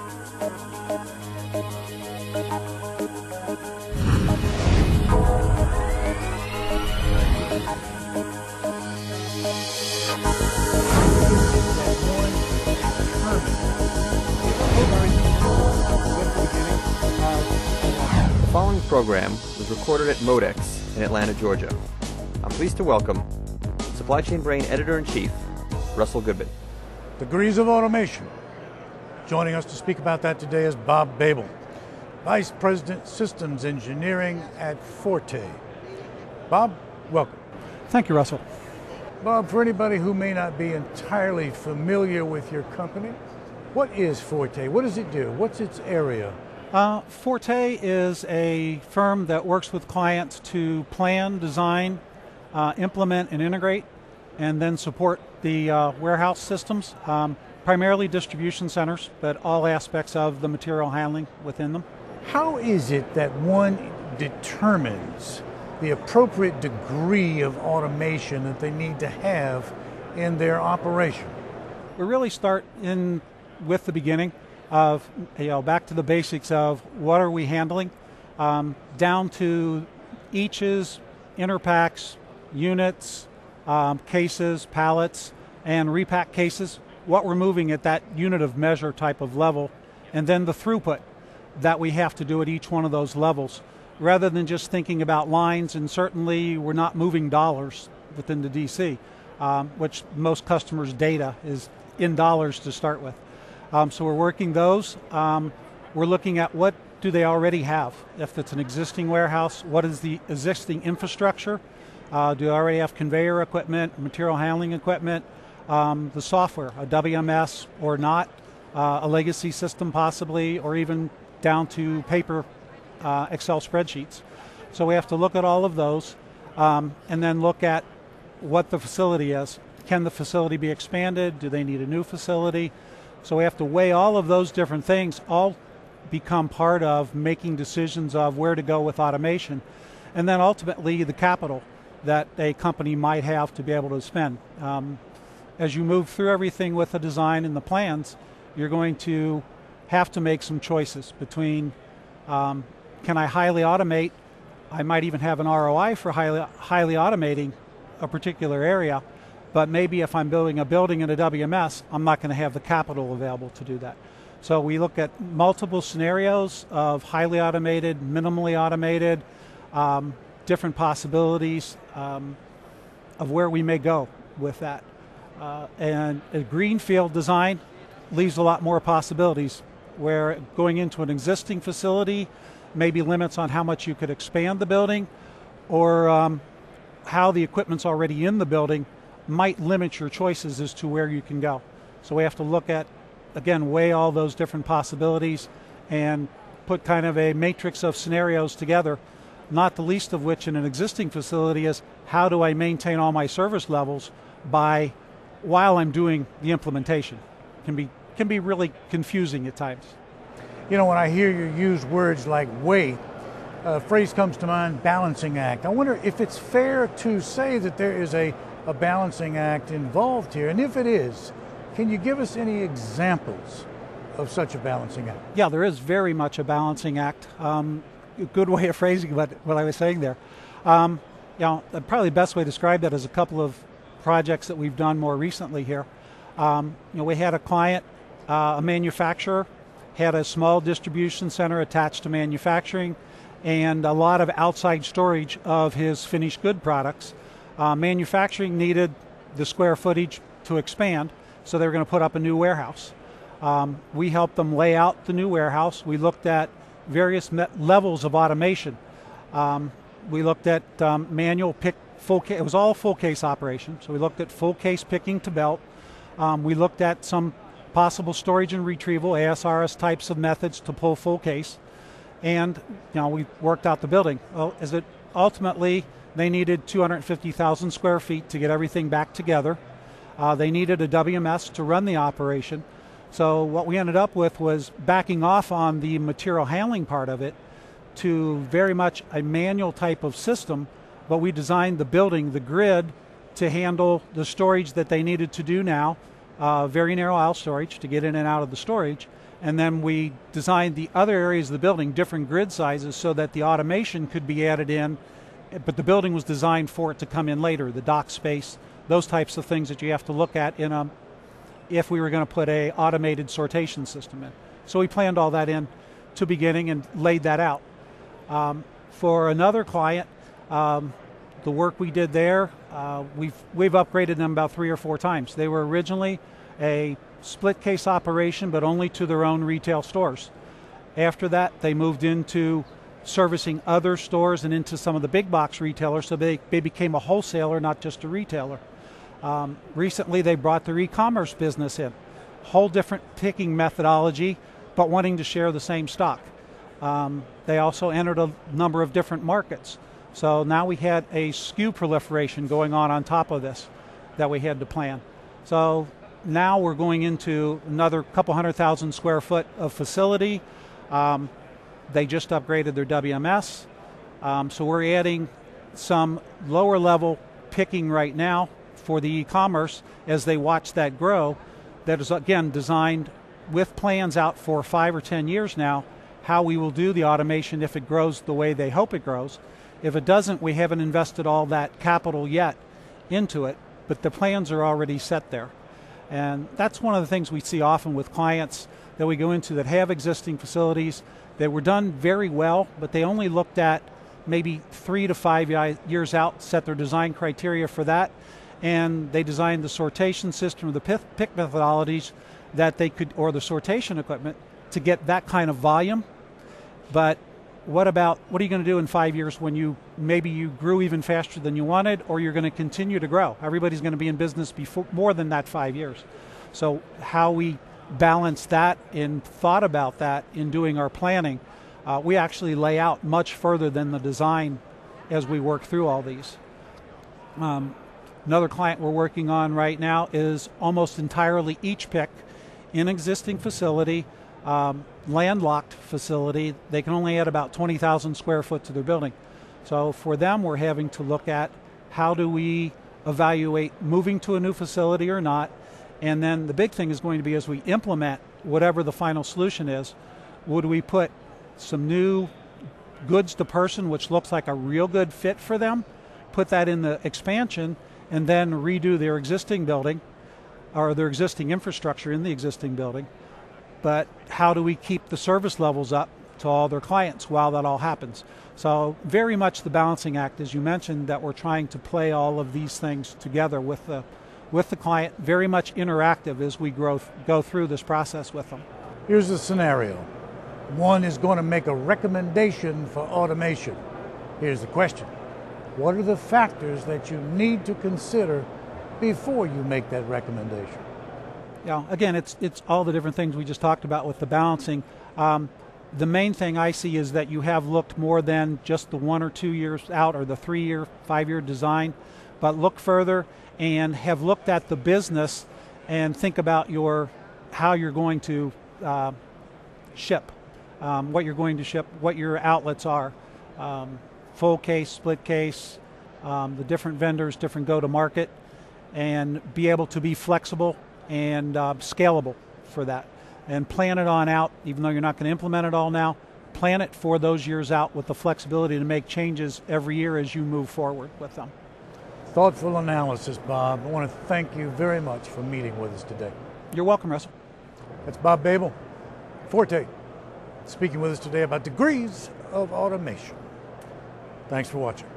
The following program was recorded at Modex in Atlanta, Georgia. I'm pleased to welcome Supply Chain Brain Editor-in-Chief, Russell Goodman. Degrees of automation. Joining us to speak about that today is Bob Babel, Vice President Systems Engineering at Forte. Bob, welcome. Thank you, Russell. Bob, for anybody who may not be entirely familiar with your company, what is Forte? What does it do? What's its area? Forte is a firm that works with clients to plan, design, implement, and integrate, and then support the warehouse systems, primarily distribution centers, but all aspects of the material handling within them. How is it that one determines the appropriate degree of automation that they need to have in their operation? We really start with the beginning of, back to the basics of what are we handling, down to eaches, interpacks, units, cases, pallets, and repack cases, what we're moving at that unit of measure type of level, and then the throughput that we have to do at each one of those levels, rather than just thinking about lines. And certainly we're not moving dollars within the DC, which most customers' data is in dollars to start with. So we're working those. We're looking at what do they already have. If it's an existing warehouse, what is the existing infrastructure? Do they already have conveyor equipment, material handling equipment, the software, a WMS or not, a legacy system possibly, or even down to paper Excel spreadsheets. So we have to look at all of those and then look at what the facility is. Can the facility be expanded? Do they need a new facility? So we have to weigh all of those different things, all become part of making decisions of where to go with automation, and then ultimately the capital that a company might have to be able to spend. As you move through everything with the design and the plans, you're going to have to make some choices between can I highly automate? I might even have an ROI for highly automating a particular area, but maybe if I'm building a building in a WMS, I'm not going to have the capital available to do that. So we look at multiple scenarios of highly automated, minimally automated, different possibilities of where we may go with that. And a greenfield design leaves a lot more possibilities, where going into an existing facility maybe limits on how much you could expand the building, or how the equipment's already in the building might limit your choices as to where you can go. So we have to look at, again, weigh all those different possibilities and put kind of a matrix of scenarios together, not the least of which in an existing facility is how do I maintain all my service levels while I'm doing the implementation. Can be really confusing at times. You know, when I hear you use words like weight, a phrase comes to mind, balancing act. I wonder if it's fair to say that there is a balancing act involved here, and if it is, can you give us any examples of such a balancing act? Yeah, there is very much a balancing act. A good way of phrasing what I was saying there. Probably the best way to describe that is a couple of projects that we've done more recently here. We had a client, a manufacturer, had a small distribution center attached to manufacturing and a lot of outside storage of his finished good products. Manufacturing needed the square footage to expand, so they were going to put up a new warehouse. We helped them lay out the new warehouse. We looked at various levels of automation. We looked at manual pick, full case. It was all full case operation, so we looked at full case picking to belt. We looked at some possible storage and retrieval, ASRS types of methods to pull full case, and we worked out the building. Well, ultimately they needed 250,000 square feet to get everything back together. They needed a WMS to run the operation. So what we ended up with was backing off on the material handling part of it to very much a manual type of system, but we designed the building, the grid, to handle the storage that they needed to do now, very narrow aisle storage to get in and out of the storage, And then we designed the other areas of the building, different grid sizes, so that the automation could be added in, but the building was designed for it to come in later, the dock space, those types of things that you have to look at if we were going to put a automated sortation system in. So we planned all that in to beginning and laid that out. For another client, the work we did there, we've upgraded them about 3 or 4 times. They were originally a split case operation, but only to their own retail stores. After that, they moved into servicing other stores and into some of the big box retailers, so they became a wholesaler, not just a retailer. Recently, they brought their e-commerce business in. Whole different picking methodology, but wanting to share the same stock. They also entered a number of different markets. So now we had a SKU proliferation going on top of this that we had to plan. So now we're going into another couple 100,000 square foot of facility. They just upgraded their WMS. So we're adding some lower level picking right now for the e-commerce as they watch that grow. That is, again, designed with plans out for 5 or 10 years now, how we will do the automation if it grows the way they hope it grows. If it doesn't, we haven't invested all that capital yet into it, but the plans are already set there. And that's one of the things we see often with clients that we go into that have existing facilities that were done very well, but they only looked at maybe 3 to 5 years out, set their design criteria for that, and they designed the sortation system or the pick methodologies that they could, or the sortation equipment, to get that kind of volume. But what are you going to do in 5 years when maybe you grew even faster than you wanted, or you're going to continue to grow? Everybody's going to be in business before more than that 5 years. So how we balance that and thought about that in doing our planning, we actually lay out much further than the design as we work through all these. Another client we're working on right now is almost entirely each pick in existing facility, landlocked facility. They can only add about 20,000 square foot to their building. So for them, we're having to look at how do we evaluate moving to a new facility or not. And then the big thing is going to be, as we implement whatever the final solution is, would we put some new goods to person, which looks like a real good fit for them, put that in the expansion, and then redo their existing building or their existing infrastructure in the existing building. But how do we keep the service levels up to all their clients while that all happens? So very much the balancing act, as you mentioned, that we're trying to play all of these things together with the client, very much interactive as we go through this process with them. Here's the scenario. One is going to make a recommendation for automation. Here's the question. What are the factors that you need to consider before you make that recommendation? Yeah, again, it's all the different things we just talked about with the balancing. The main thing I see is that you have looked more than just the 1 or 2 years out or the 3-year, 5-year design, but look further and have looked at the business and think about how you're going to ship, what you're going to ship, what your outlets are, full case, split case, the different vendors, different go-to-market, and be able to be flexible and scalable for that. And plan it on out, even though you're not going to implement it all now, plan it for those years out with the flexibility to make changes every year as you move forward with them. Thoughtful analysis, Bob. I want to thank you very much for meeting with us today. You're welcome, Russell. That's Bob Babel, Forte, speaking with us today about degrees of automation. Thanks for watching.